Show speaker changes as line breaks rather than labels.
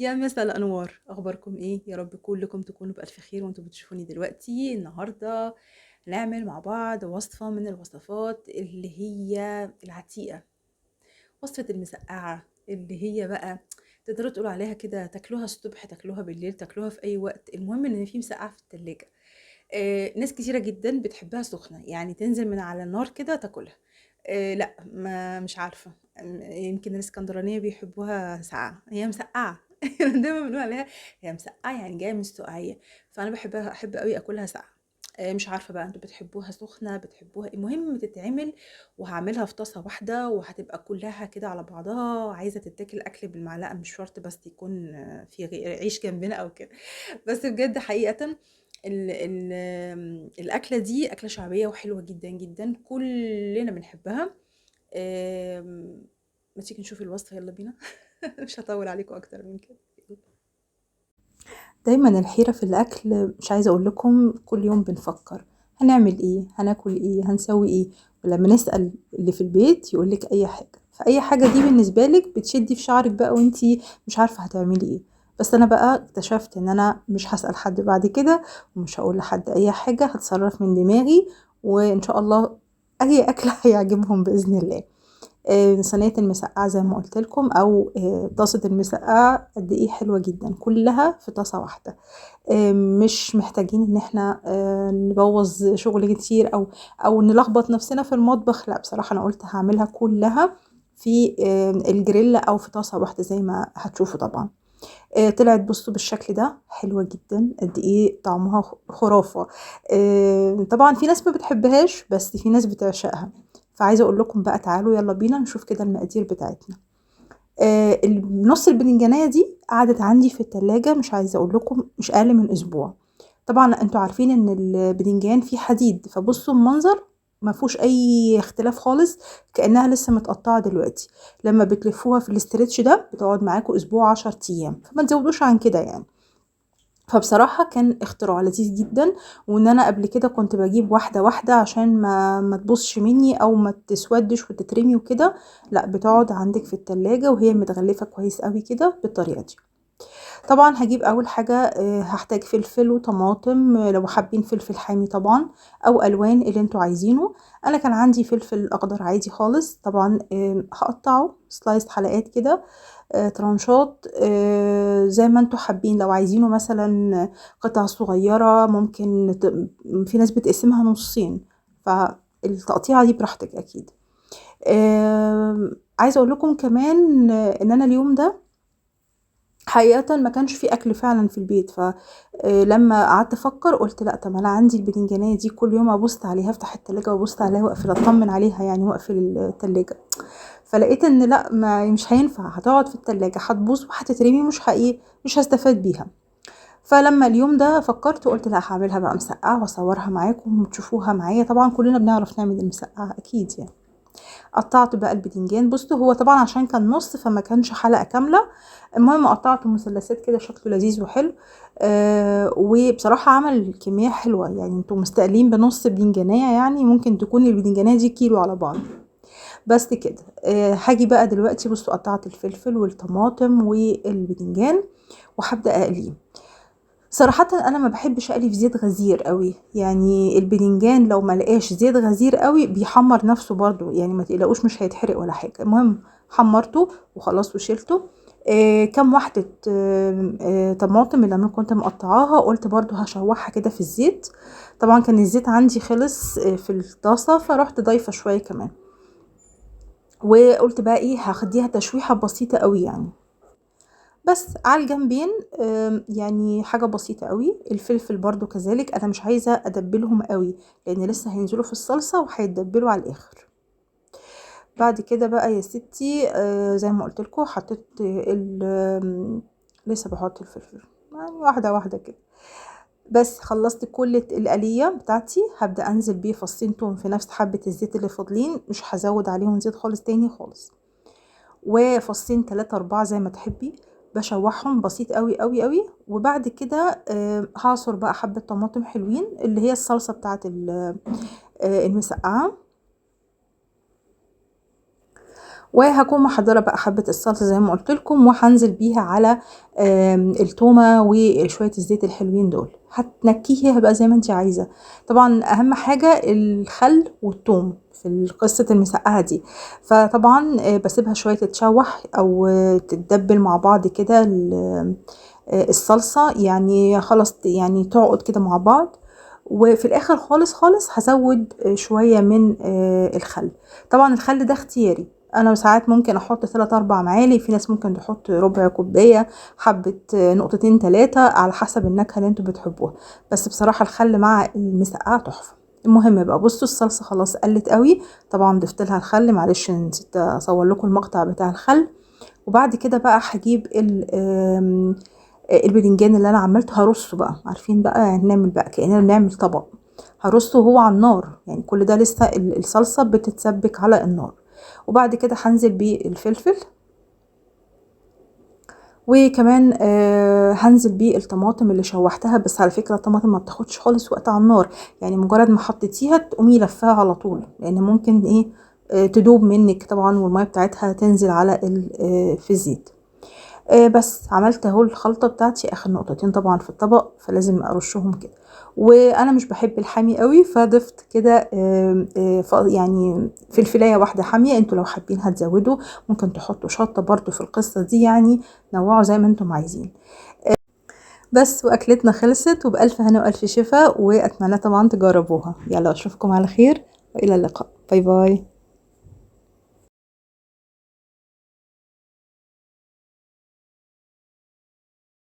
يا مساء الأنوار، أخباركم إيه؟ يا رب كلكم تكونوا بألف خير وأنتم بتشوفوني دلوقتي. النهاردة هنعمل مع بعض وصفة من الوصفات اللي هي العتيقة، وصفة المسقعة اللي هي بقى تقدروا تقولوا عليها كده، تاكلوها الصبح، تاكلوها بالليل، تاكلوها في أي وقت، المهم إن في مسقعة في التلاجة. ناس كتيرة جدا بتحبها سخنة، يعني تنزل من على النار كده تاكلها. لا، ما مش عارفة. يمكن الاسكندرانية بيحبوها ساقعة، هي مسقعة. دايما بنقول عليها هي مسقعة، يعني جاية من السقعية. فأنا بحبها، أحب قوي أكلها ساقعة. مش عارفة بقى انتوا بتحبوها سخنة بتحبوها، المهم تتعمل. وهعملها في طاسة واحدة وهتبقى كلها كده على بعضها، عايزة تتاكل أكل بالمعلقة، مش شرط بس يكون في عيش جنبنا أو كده. بس بجد حقيقة الأكلة دي أكلة شعبية وحلوة جدا جدا، كلنا بنحبها. ما تيجي نشوف الوصفة، يلا بينا. مش هطول عليكم أكتر من كده. دايما الحيرة في الأكل، مش عايزة أقول لكم كل يوم بنفكر هنعمل إيه، هناكل إيه، هنسوي إيه. ولما نسأل اللي في البيت يقولك أي حاجة، فأي حاجة دي بالنسبة لك بتشدي في شعرك بقى وانتي مش عارفة هتعملي إيه. بس أنا بقى اكتشفت إن أنا مش هسأل حد بعد كده، ومش هقول لحد أي حاجة، هتصرف من دماغي. وإن شاء الله أي أكل هيعجبهم بإذن الله. صينية المسقعة زي ما قلت لكم، او طاسة المسقعة قد ايه حلوة جدا، كلها في طاسة واحدة. مش محتاجين ان احنا نبوظ شغل كتير او نلخبط نفسنا في المطبخ. لا بصراحة انا قلت هعملها كلها في الجريل او في طاسة واحدة زي ما هتشوفوا طبعا. طلعت بصوا بالشكل ده حلوة جدا، قد ايه طعمها خرافة. طبعا في ناس ما بتحبهاش بس في ناس بتعشقها. فعايزة اقول لكم بقى تعالوا يلا بينا نشوف كده المقادير بتاعتنا. نص البدنجانية دي قعدت عندي في التلاجة، مش عايزة اقول لكم مش اقل من اسبوع. طبعا انتوا عارفين ان البدنجان فيه حديد، فبصوا المنظر ما فيهوش اي اختلاف خالص، كأنها لسه متقطعة دلوقتي. لما بتلفوها في الاسترتش ده بتقعد معاكم اسبوع 10 ايام، فما تزودوش عن كده يعني. فبصراحة كان اختراع لذيذ جدا. وان انا قبل كده كنت بجيب واحدة واحدة عشان ما تبوظش مني او ما تسودش وتترمي وكده. لا، بتقعد عندك في التلاجة وهي متغلفة كويس قوي كده بالطريقة دي. طبعا هجيب اول حاجة هحتاج فلفل وطماطم، لو حابين فلفل حامي طبعا او الوان اللي انتوا عايزينه. انا كان عندي فلفل اخضر عادي خالص طبعا. هقطعه سلايس حلقات كده، ترانشات، زي ما انتوا حابين. لو عايزينه مثلا قطع صغيرة ممكن في ناس بتقسمها نصين، فالتقطيعة دي براحتك اكيد. عايزة اقول لكم كمان ان انا اليوم ده حقيقة ما كانش في اكل فعلا في البيت. فلما قعدت افكر قلت لا، طب انا عندي البدنجانية دي كل يوم ابص عليها، افتح التلاجة وابص عليها واقفل اطمن عليها يعني، واقفل التلاجة. فلقيت ان لا، ما مش هينفع، هتقعد في التلاجة هتبوظ وهتترمي، مش حقيقي مش هستفاد بيها. فلما اليوم ده فكرت قلت لا، هعملها بقى مسقعة واصورها معاكم وتشوفوها معايا. طبعا كلنا بنعرف نعمل المسقعة اكيد يعني. قطعت بقى البتنجان، بصوا هو طبعا عشان كان نص فما كانش حلقة كاملة. المهم قطعته مثلثات كده، شكله لذيذ وحلو. وبصراحة عمل كمية حلوة، يعني انتوا مستقلين بنص بدنجانية، يعني ممكن تكون البدنجانية دي كيلو على بعض. بس كده. هاجي بقى دلوقتي، بصوا قطعت الفلفل والطماطم والبدنجان وهبدأ اقليه. صراحة انا ما بحبش اقلي في زيت غزير قوي، يعني البدنجان لو ما لقاش زيت غزير قوي بيحمر نفسه برضو، يعني ما تقلقوش مش هيتحرق ولا حاجة. المهم حمرته وخلاص وشيلته. كام واحدة طماطم اللي انا كنت مقطعاها، قلت برضو هشوحها كده في الزيت. طبعا كان الزيت عندي خلص في الطاسة، فرحت ضايفة شوية كمان. وقلت بقى ايه، هخديها تشويحة بسيطة قوي يعني. بس على الجنبين يعني حاجة بسيطة قوي. الفلفل برضو كذلك، انا مش عايزة ادبلهم قوي لان لسه هينزلوا في الصلصة وهيتدبلوا على الاخر. بعد كده بقى يا ستي، زي ما قلت لكم حطيت لسه بحط الفلفل يعني واحدة واحدة كده. بس خلصت كل القلية بتاعتي، هبدأ انزل بيه فصين توم في نفس حبة الزيت اللي فاضلين، مش هزود عليهم زيت خالص تاني خالص. وفصين 3 4 زي ما تحبي. بشوحهم بسيط قوي قوي قوي. وبعد كده هعصر بقى حبة طماطم حلوين اللي هي الصلصة بتاعت المسقعة. وهكون محضره بقى حبه الصلصه زي ما قلت لكم، وهنزل بيها على التومه وشويه الزيت الحلوين دول. هتنكيها بقى زي ما انت عايزه. طبعا اهم حاجه الخل والثوم في قصه المسقعه دي. فطبعا بسيبها شويه تتشوح او تتدبل مع بعض كده الصلصه، يعني خلاص يعني تقعد كده مع بعض. وفي الاخر خالص خالص هزود شويه من الخل. طبعا الخل ده اختياري، انا ساعات ممكن احط 3 4 معالق، في ناس ممكن تحط ربع كوبايه، حبه نقطتين 3 على حسب النكهه اللي انتوا بتحبوها. بس بصراحه الخل مع المسقعه تحفه. المهم بقى بصوا الصلصه خلاص قلت قوي. طبعا ضفت لها الخل، معلش نسيت اصور لكم المقطع بتاع الخل. وبعد كده بقى هجيب الباذنجان اللي انا عملته هرصه بقى، عارفين بقى يعني نعمل بقى كأننا بنعمل طبق. هرصه هو على النار، يعني كل ده لسه الصلصة بتتسبك على النار. وبعد كده هنزل بالفلفل، وكمان هنزل بيه الطماطم اللي شوحتها. بس على فكرة الطماطم ما بتاخدش خالص وقت على النار، يعني مجرد ما حطيتيها تقومي لفاها على طول، لان ممكن ايه تدوب منك طبعا، والمية بتاعتها تنزل على في الزيت. بس عملت اهو الخلطة بتاعتي، اخر نقطتين طبعا في الطبق فلازم ارشهم كده. وانا مش بحب الحامي قوي، فضفت كده يعني فلفلايه واحده حاميه. انتوا لو حابين هتزودوا، ممكن تحطوا شطه برضو في القصه دي، يعني نوعوا زي ما انتم عايزين. بس واكلتنا خلصت، وبالف هنا والف شفا، واتمنى طبعا تجربوها. يلا اشوفكم على خير، والى اللقاء. باي باي.